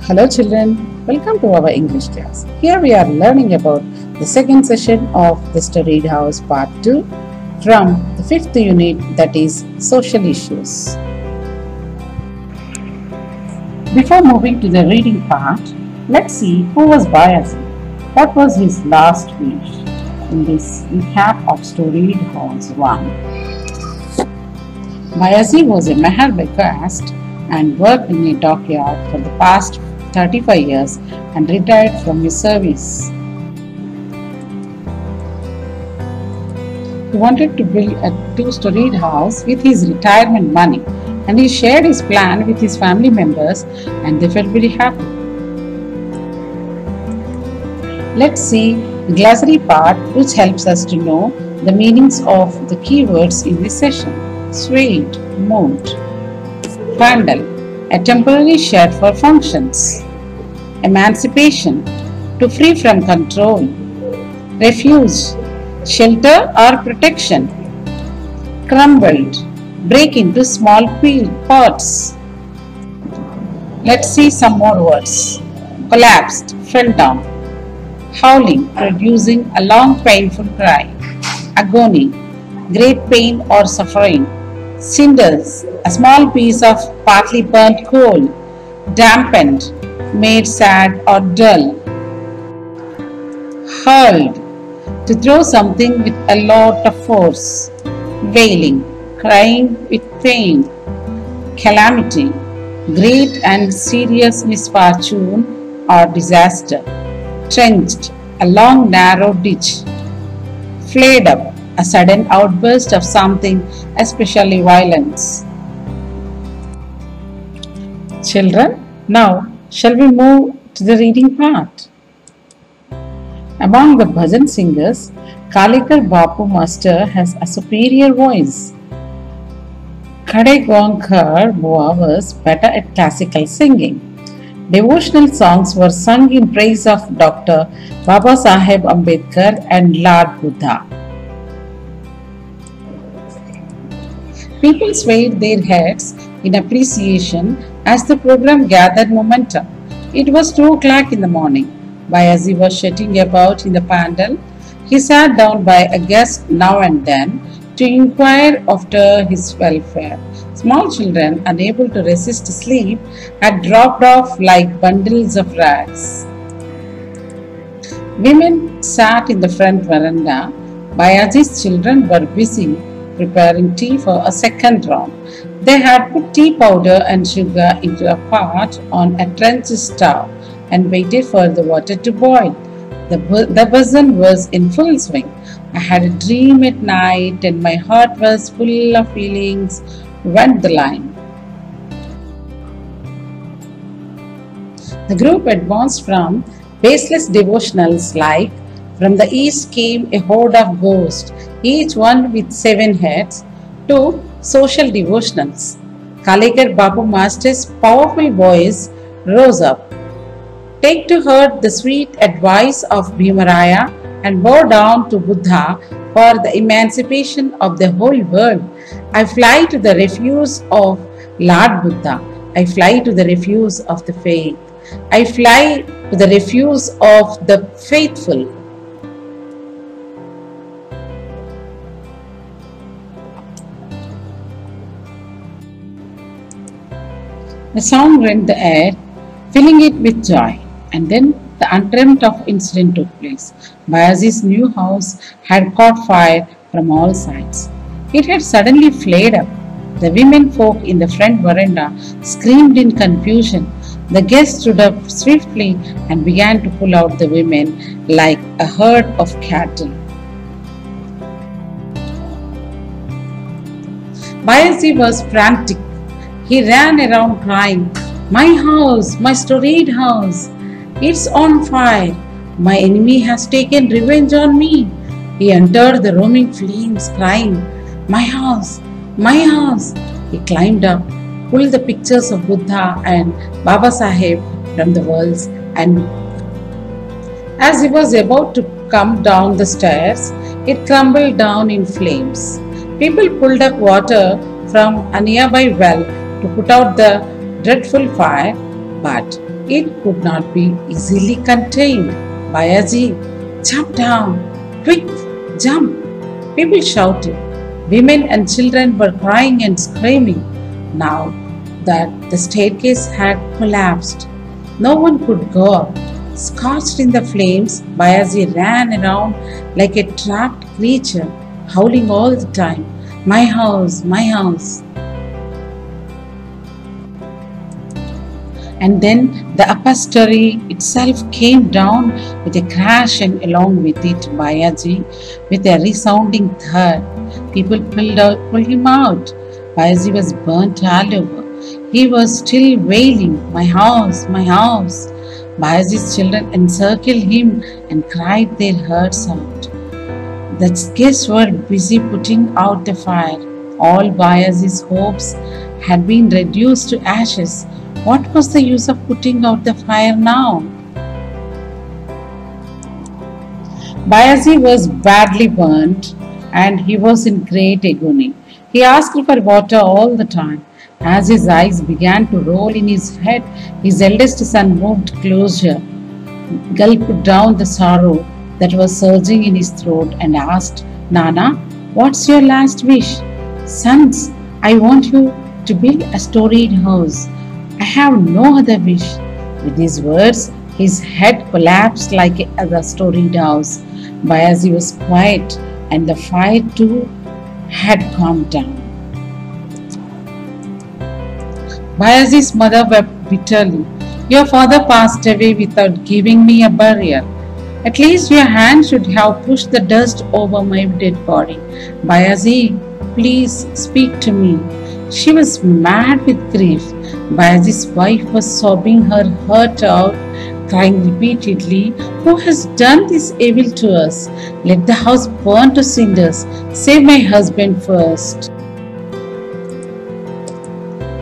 Hello children, welcome to our English class. Here we are learning about the second session of the Storied House Part 2 from the 5th unit, that is Social Issues. Before moving to the reading part, let's see who was Bayazid. What was his last wish in this recap of Storied House 1. Bayazid was a Meherbe caste and worked in a dockyard for the past 35 years and retired from his service. He wanted to build a two-storied house with his retirement money, and he shared his plan with his family members and they felt very happy. Let's see the glossary part, which helps us to know the meanings of the keywords in this session. Suite, moat. Pandal, a temporary shed for functions. Emancipation, to free from control. Refuge, shelter or protection. Crumbled, break into small parts. Let's see some more words. Collapsed, fell down. Howling, producing a long painful cry. Agony, great pain or suffering. Cinders, a small piece of partly burnt coal. Dampened, made sad or dull. Hurled, to throw something with a lot of force. Wailing, crying with pain. Calamity, great and serious misfortune or disaster. Trenched, a long narrow ditch. Flared up, a sudden outburst of something, especially violence. Children, now shall we move to the reading part? Among the bhajan singers, Kalikar Bapu Master has a superior voice. Khade Gonkar Bua was better at classical singing. Devotional songs were sung in praise of Dr. Baba Saheb Ambedkar and Lord Buddha. People swayed their heads in appreciation as the program gathered momentum. It was 2 o'clock in the morning. Bayazid was strutting about in the pandal. He sat down by a guest now and then to inquire after his welfare. Small children, unable to resist sleep, had dropped off like bundles of rags. Women sat in the front veranda. Bayazid's children were busy preparing tea for a second round. They had put tea powder and sugar into a pot on a trench stove and waited for the water to boil. The buzzing was in full swing. I had a dream at night and my heart was full of feelings, went the line. The group advanced from baseless devotionals like from the east came a horde of ghosts, each one with 7 heads, to social devotionals. Kalikar Bapu Master's powerful voice rose up. Take to heart the sweet advice of Bhimaraya and bow down to Buddha for the emancipation of the whole world. I fly to the refuge of Lord Buddha. I fly to the refuge of the faith. I fly to the refuge of the faithful. The song rent the air, filling it with joy, and then the undreamt of incident took place. Bayazid's new house had caught fire from all sides. It had suddenly flared up. The women folk in the front veranda screamed in confusion. The guests stood up swiftly and began to pull out the women like a herd of cattle. Bayazid was frantic. He ran around crying, "My house, my storied house, it's on fire. My enemy has taken revenge on me." He entered the roaring flames crying, "My house, my house." He climbed up, pulled the pictures of Buddha and Baba Saheb from the walls, and as he was about to come down the stairs, it crumbled down in flames. People pulled up water from a nearby well to put out the dreadful fire, but It could not be easily contained. Bayaji, jump down! Quick, jump! People shouted. Women and children were crying and screaming. Now that the staircase had collapsed, no one could go up. Scorched in the flames, Bayaji ran around like a trapped creature, howling all the time, "My house, my house." And then the upper story itself came down with a crash, and along with it, Bayaji, with a resounding thud. People pulled him out. Bayaji was burnt all over. He was still wailing, "My house, my house." Bayaji's children encircled him and cried their hearts out. The guests were busy putting out the fire. All Bayaji's hopes had been reduced to ashes. What was the use of putting out the fire now? Bayaji was badly burnt and he was in great agony. He asked for water all the time. As his eyes began to roll in his head, his eldest son moved closer, gulped down the sorrow that was surging in his throat, and asked, "Nana, what's your last wish?" "Sons, I want you to build a storied house. I have no other wish." With these words, his head collapsed like a storied house. Bayaji was quiet, and the fire too had calmed down. Bayaji's mother wept bitterly. "Your father passed away without giving me a burial. At least your hand should have pushed the dust over my dead body. Bayaji, please speak to me." She was mad with grief. Bayaji's wife was sobbing her heart out, crying repeatedly, "Who has done this evil to us? Let the house burn to cinders. Save my husband first."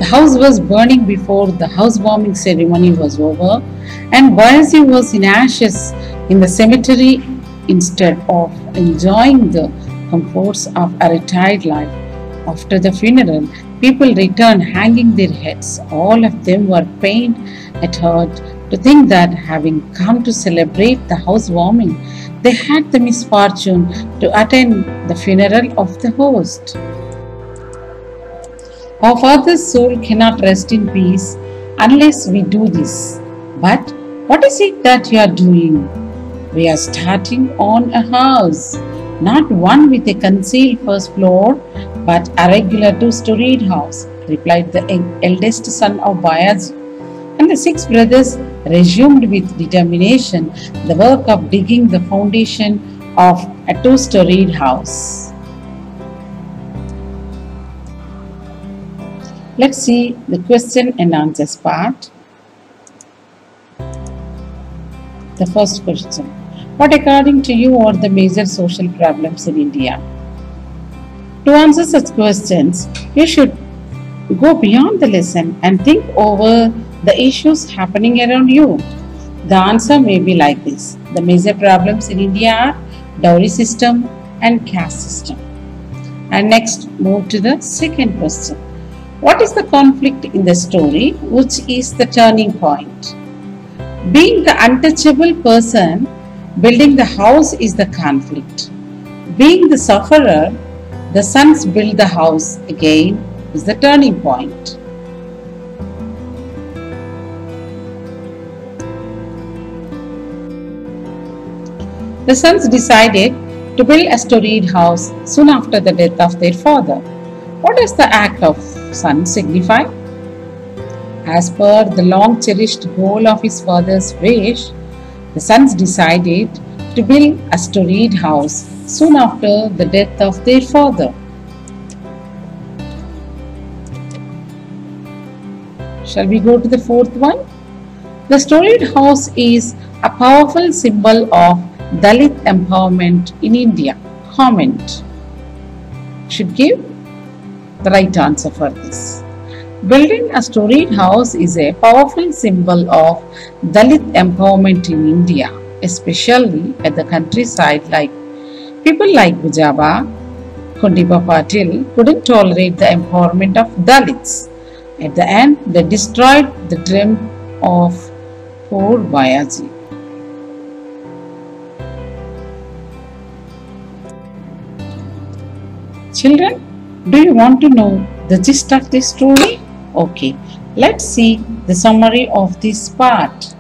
The house was burning before the housewarming ceremony was over, and Bayaji was in ashes in the cemetery instead of enjoying the comforts of a retired life. After the funeral, people returned hanging their heads. All of them were pained at heart to think that, having come to celebrate the housewarming, they had the misfortune to attend the funeral of the host. Our Father's soul cannot rest in peace unless we do this. But what is it that you are doing? We are starting on a house, not one with a concealed first floor, but a regular two-storied house, replied the eldest son of Bayaji. And the 6 brothers resumed with determination the work of digging the foundation of a two-storied house. Let's see the question and answers part. The first question: what according to you are the major social problems in India? To answer such questions, you should go beyond the lesson and think over the issues happening around you. The answer may be like this: the major problems in India are dowry system and caste system. And next, move to the second question. What is the conflict in the story? Which is the turning point? Being the untouchable person, building the house is the conflict. Being the sufferer, the sons build the house again is the turning point. The sons decided to build a storied house soon after the death of their father. What does the act of son signify? As per the long cherished goal of his father's wish, the sons decided to build a storied house soon after the death of their father. Shall we go to the fourth one? The storied house is a powerful symbol of Dalit empowerment in India. Comment. Should give the right answer for this. Building a storied house is a powerful symbol of Dalit empowerment in India, especially at the countryside. Like people like Bujaba, Kundiba Patil couldn't tolerate the empowerment of Dalits. At the end, they destroyed the dream of Poor Bayaji. Children, do you want to know the gist of this story? Okay, let's see the summary of this part.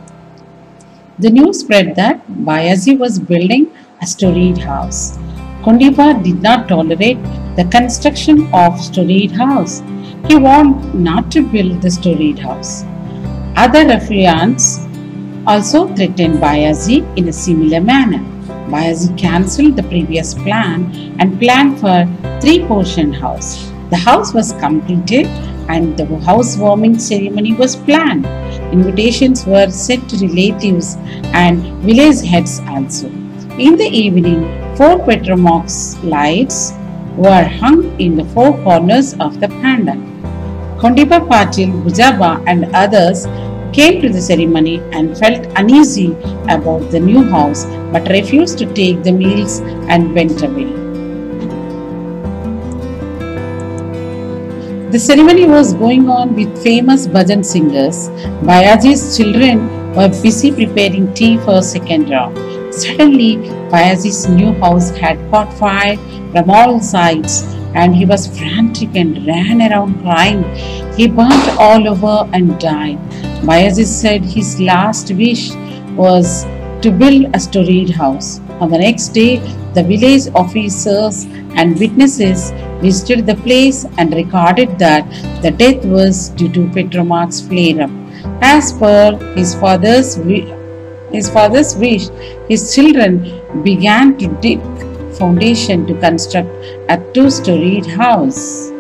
The news spread that Bayaji was building a storied house. Kondiba did not tolerate the construction of storied house. He warned not to build the storied house. Other ruffians also threatened Bayaji in a similar manner. Bayaji cancelled the previous plan and planned for three-portion house. The house was completed and the housewarming ceremony was planned. Invitations were sent to relatives and village heads also. In the evening, 4 Petromax lights were hung in the 4 corners of the pandal. Kondiba Patil, Bujaba and others came to the ceremony and felt uneasy about the new house but refused to take the meals and went away. The ceremony was going on with famous bhajan singers. Bayaji's children were busy preparing tea for second round. Suddenly, Bayaji's new house had caught fire from all sides and he was frantic and ran around crying. He burnt all over and died. Bayaji said his last wish was to build a storied house. On the next day, the village officers and witnesses visited the place and recorded that the death was due to Petromax flare-up. As per his father's wish, his children began to dig foundation to construct a 2-storied house.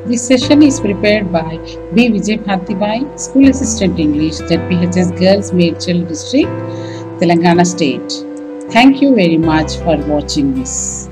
This session is prepared by B. Vijay Bhartibai, School Assistant English, ZPHS Girls Medchal District, Telangana State. Thank you very much for watching this.